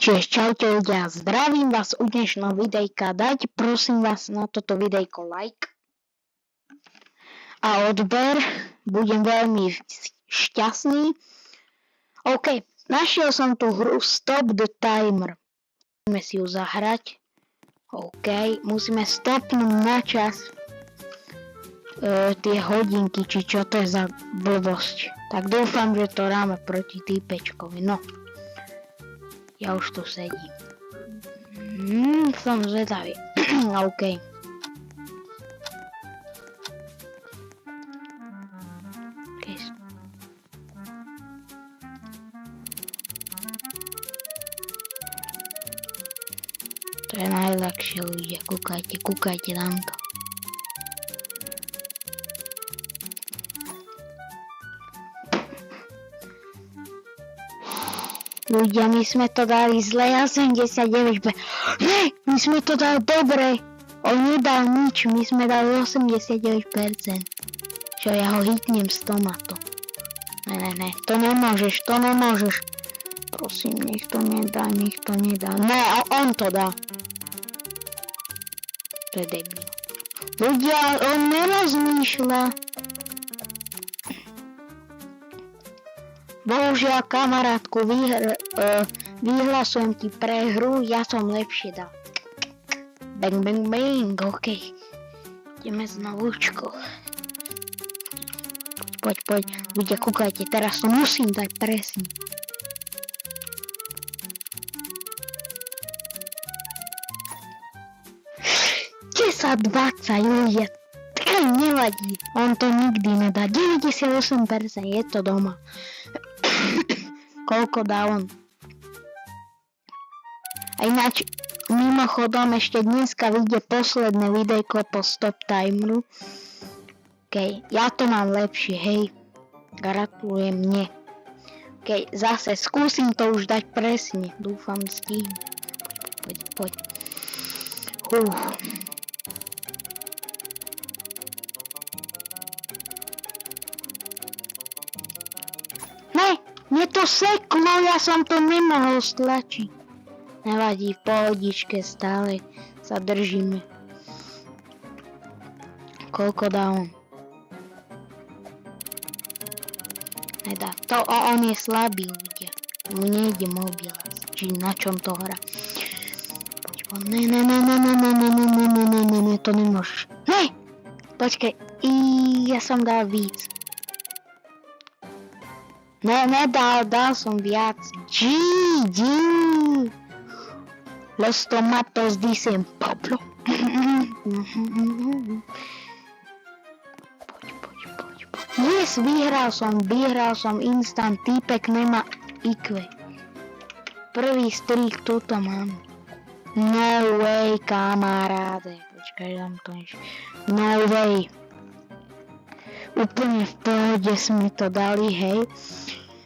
Čiže čaute ľudia, zdravím vás u dnešného videjka, dajte prosím vás na toto videjko like a odber, budem veľmi šťastný. OK, našiel som tú hru Stop the Timer, musíme si ju zahrať. OK, musíme stopnúť na čas tie hodinky, či čo to je za blbosť. Tak dúfam, že to dáme proti týpečkovi, no. Ja už tu sedím. Som zvedavý. OK. To je najľahšie, ľudia. Kúkajte na to. Ľudia, my sme to dali zle, 89%. Nie, my sme to dali dobre. On nedal nič, my sme dali 89%. Čo ja ho hitnem z tomato. Ne, to nemôžeš. Prosím, nech to nedá. Ne, on to dá. To je debil. Ľudia, on nerozmýšľa. Bohužiaľ, kamarátku, vyhlasujem ti prehru, ja som lepšie dal. Bang, OK. Ideme znovúčko. Poď, ľudia, kúkajte, teraz to musím dať presne. $10-20, ľudia, tak nevadí, on to nikdy nedá, 98% je to doma. Koľko dá on? A ináč, mimochodom, ešte dneska vyjde posledné videjko po Stop Timeru. OK, ja to mám lepšie, hej. Gratulujem mne. OK, zase skúsim to už dať presne. Dúfam, stihnem. Poď. Mne to seklo, ja som to nemohol stlačiť. Nevadí, v pohodičke stále sa držíme. Koľko dá on? Nedá. To on je slabý, ľudia. Mu nejde mobil. Či na čom to hrá. Ne, to nemôžeš. Ne! Počkaj, ja som dal víc. Dal som viac. GG! Los tomatos dicen Pablo. Poď. Yes, vyhral som instant, týpek nemá IQ. Prvý strik tuto mám. No way, kamaráde. Počkaj, dám to ešte. No way. Úplne v pohode sme to dali, hej.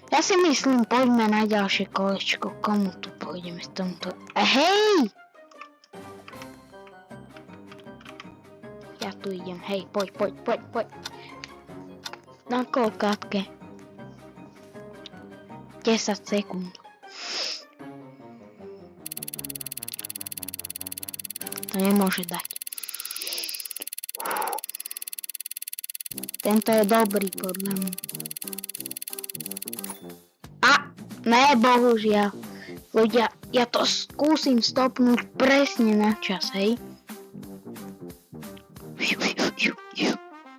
Ja si myslím, poďme na ďalšie kolečko. Komu tu pôjdeme s tomto? Hej! Ja tu idem, hej, poď. Na kolkátke. 10 sekúnd. To nemôže dať. Tento je dobrý, podľa mňa. Ne, bohužiaľ. Ľudia, ja to skúsim stopnúť presne na čas, hej.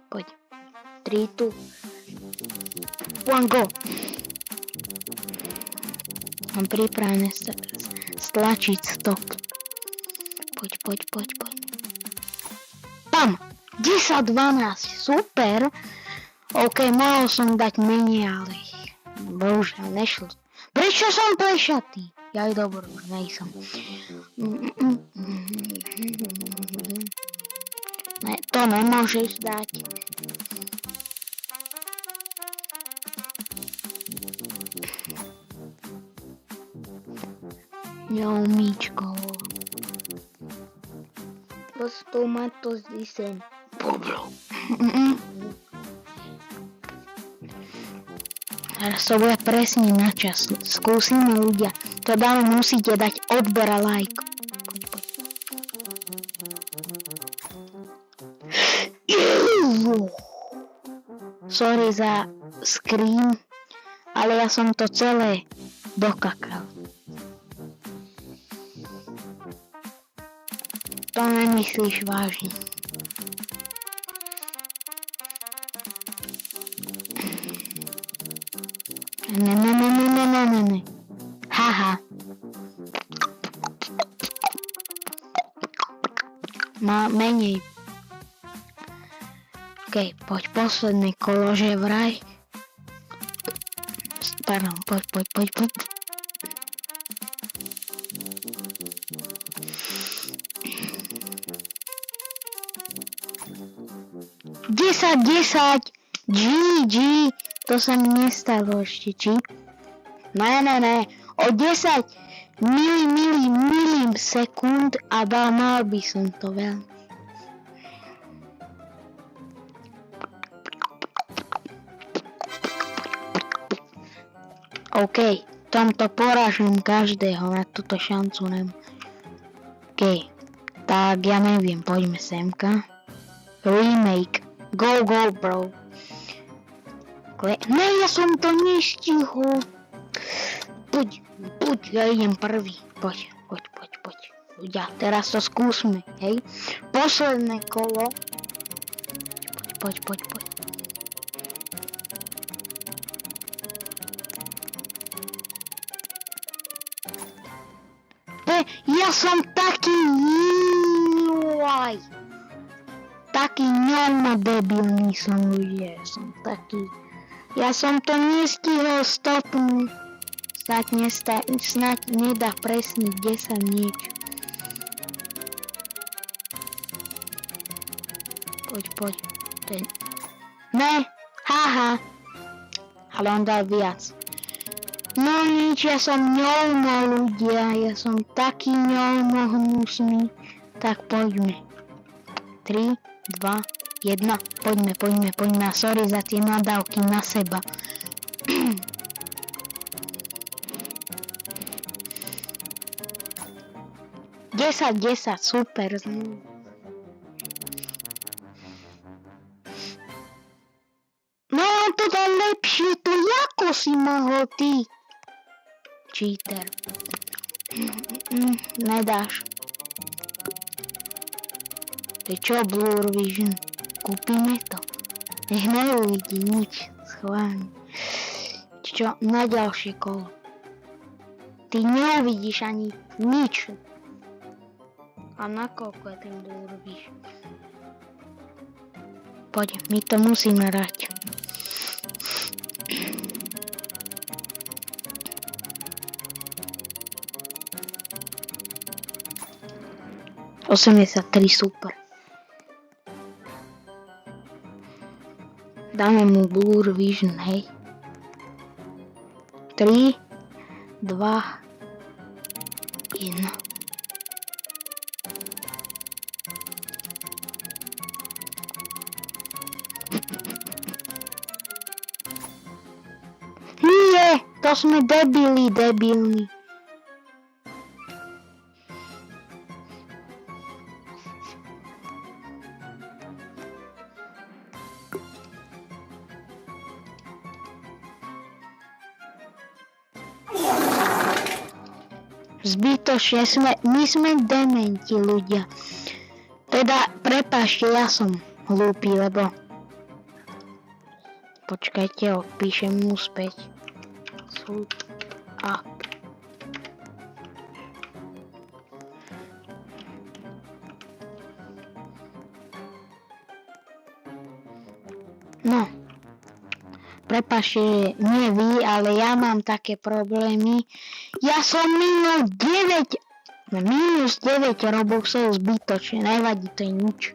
Poď. 3, 2, 1, go. Mám pripravené stlačiť stop. Poď. Tam! 10-12, super. OK, mohol som dať menej, ale bohužiaľ nešlo. Prečo som plešatý? Ja aj dobro, už nejsom. Ne, to nemôžeš dať. Míčko. Los tomatos dicen Pablo. Teraz to bude presne na čas. Skúsime, ľudia. To dáme, musíte dať odber a like. Sorry za screen, ale ja som to celé dokakal. To nemyslíš vážne. Ne. Haha. Má menej. OK, poď posledné kolo, že vraj. Pardon, poď. 10. GG. To sa mi nestalo ešte, či? Ne. O 10 milisekúnd a mal by som to veľmi. OK, tomto poražím každého, na túto šancu nemám. OK, tak ja neviem, poďme semka. Remake, go bro. Ne, ja som to nestihol. Poď, ja idem prvý. Poď. Ľudia, teraz to skúsme, hej. Posledné kolo. Poď. Ja som taký taký debilný som, ľudia. Ja som to nestihol stopnúť. Snáď nedá presne 10 niečo. Poď. Ne, haha. Ale on dal viac. No nič, ja som ňolmo, ľudia. Ja som taký ňolmo hnusný. Tak poďme. 3, 2, 1. Poďme. Sorry za tie nadávky na seba. 10, super. No to dá lepšie, to ako si mohol ty? Cheater. Nedáš. Ty čo, Blur Vision? Kúpime to. Nech neuvidí nič. Schválne. Čo, na ďalšie kolo. Ty neuvidíš ani nič. A nakoľko je ten Blur Vision? Poď, my to musíme hrať. ...83, super. Dáme mu Blur Vision, hej. 3, 2, 1. Nie, to sme debilní. Zbytočne my sme dementi, ľudia. Teda, prepáčte, ja som hlúpy, lebo... Počkajte, odpíšem mu späť. Swoop up. No. Prepáčte, nie vy, ale ja mám také problémy. Ja som minus 9 robuxov zbytočne, nevadí, to je nič.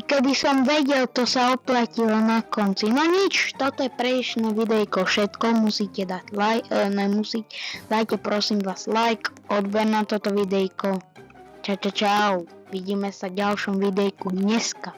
Keby som vedel, to sa oplatilo na konci. No nič, toto je pre dnešné videjko všetko, musíte dať like, dajte prosím vás like, odber na toto videjko. Čau, vidíme sa v ďalšom videjku dneska.